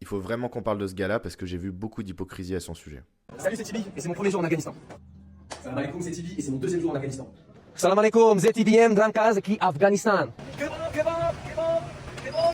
faut vraiment qu'on parle de ce gars-là parce que j'ai vu beaucoup d'hypocrisie à son sujet. Salut, c'est Tibi et c'est mon premier jour en Afghanistan. Salam alaikum, c'est Tibi et c'est mon deuxième jour en Afghanistan. Salam alaikum, ZTBM Drankaz qui Afghanistan.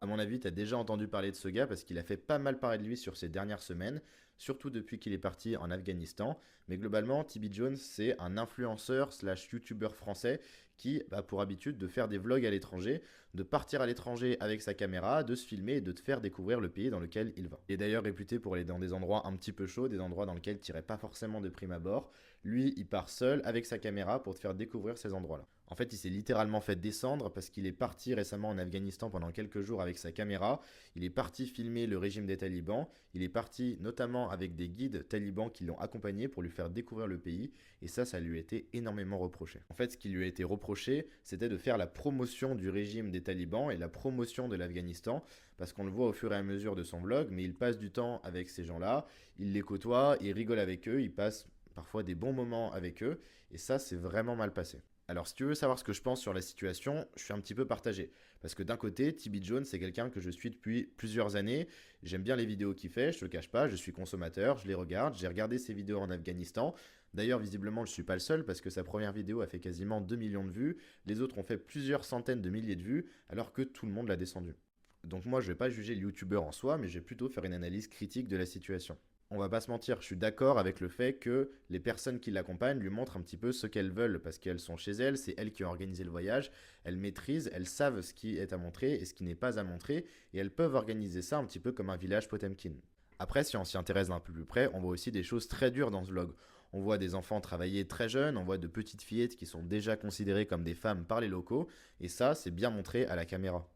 À mon avis, tu as déjà entendu parler de ce gars parce qu'il a fait pas mal parler de lui sur ces dernières semaines, surtout depuis qu'il est parti en Afghanistan. Mais globalement, TB Jones, c'est un influenceur slash youtubeur français qui a pour habitude de faire des vlogs à l'étranger, de partir à l'étranger avec sa caméra, de se filmer et de te faire découvrir le pays dans lequel il va. Il est d'ailleurs réputé pour aller dans des endroits un petit peu chauds, des endroits dans lesquels tu n'irais pas forcément de prime abord. Lui, il part seul avec sa caméra pour te faire découvrir ces endroits-là. En fait, il s'est littéralement fait descendre parce qu'il est parti récemment en Afghanistan pendant quelques jours avec sa caméra. Il est parti filmer le régime des talibans. Il est parti notamment avec des guides talibans qui l'ont accompagné pour lui faire découvrir le pays. Et ça lui a été énormément reproché. En fait, ce qui lui a été reproché, c'était de faire la promotion du régime des talibans et la promotion de l'Afghanistan. Parce qu'on le voit au fur et à mesure de son vlog, mais il passe du temps avec ces gens-là. Il les côtoie, il rigole avec eux, il passe parfois des bons moments avec eux. Et ça, c'est vraiment mal passé. Alors, si tu veux savoir ce que je pense sur la situation, je suis un petit peu partagé. Parce que d'un côté, TB Jones, c'est quelqu'un que je suis depuis plusieurs années. J'aime bien les vidéos qu'il fait, je te le cache pas, je suis consommateur, je les regarde. J'ai regardé ses vidéos en Afghanistan. D'ailleurs, visiblement, je ne suis pas le seul parce que sa première vidéo a fait quasiment 2 millions de vues. Les autres ont fait plusieurs centaines de milliers de vues, alors que tout le monde l'a descendu. Donc moi, je ne vais pas juger le youtubeur en soi, mais je vais plutôt faire une analyse critique de la situation. On va pas se mentir, je suis d'accord avec le fait que les personnes qui l'accompagnent lui montrent un petit peu ce qu'elles veulent parce qu'elles sont chez elles, c'est elles qui ont organisé le voyage, elles maîtrisent, elles savent ce qui est à montrer et ce qui n'est pas à montrer et elles peuvent organiser ça un petit peu comme un village Potemkin. Après, si on s'y intéresse d'un peu plus près, on voit aussi des choses très dures dans ce vlog. On voit des enfants travailler très jeunes, on voit de petites fillettes qui sont déjà considérées comme des femmes par les locaux et ça, c'est bien montré à la caméra.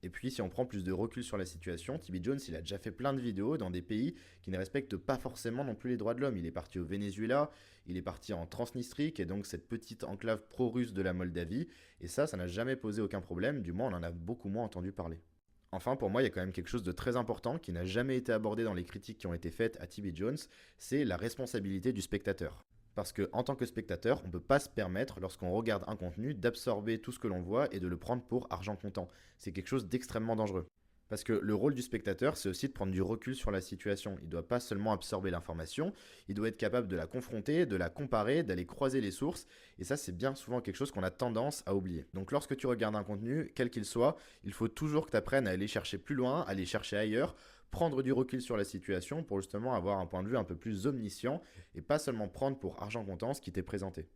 Et puis, si on prend plus de recul sur la situation, TB Jones, il a déjà fait plein de vidéos dans des pays qui ne respectent pas forcément non plus les droits de l'homme. Il est parti au Venezuela, il est parti en Transnistrie, qui est donc cette petite enclave pro-russe de la Moldavie. Et ça n'a jamais posé aucun problème, du moins on en a beaucoup moins entendu parler. Enfin, pour moi, il y a quand même quelque chose de très important qui n'a jamais été abordé dans les critiques qui ont été faites à TB Jones, c'est la responsabilité du spectateur. Parce qu'en tant que spectateur, on ne peut pas se permettre, lorsqu'on regarde un contenu, d'absorber tout ce que l'on voit et de le prendre pour argent comptant. C'est quelque chose d'extrêmement dangereux. Parce que le rôle du spectateur, c'est aussi de prendre du recul sur la situation. Il ne doit pas seulement absorber l'information, il doit être capable de la confronter, de la comparer, d'aller croiser les sources. Et ça, c'est bien souvent quelque chose qu'on a tendance à oublier. Donc lorsque tu regardes un contenu, quel qu'il soit, il faut toujours que tu apprennes à aller chercher plus loin, à aller chercher ailleurs, prendre du recul sur la situation pour justement avoir un point de vue un peu plus omniscient et pas seulement prendre pour argent comptant ce qui t'est présenté.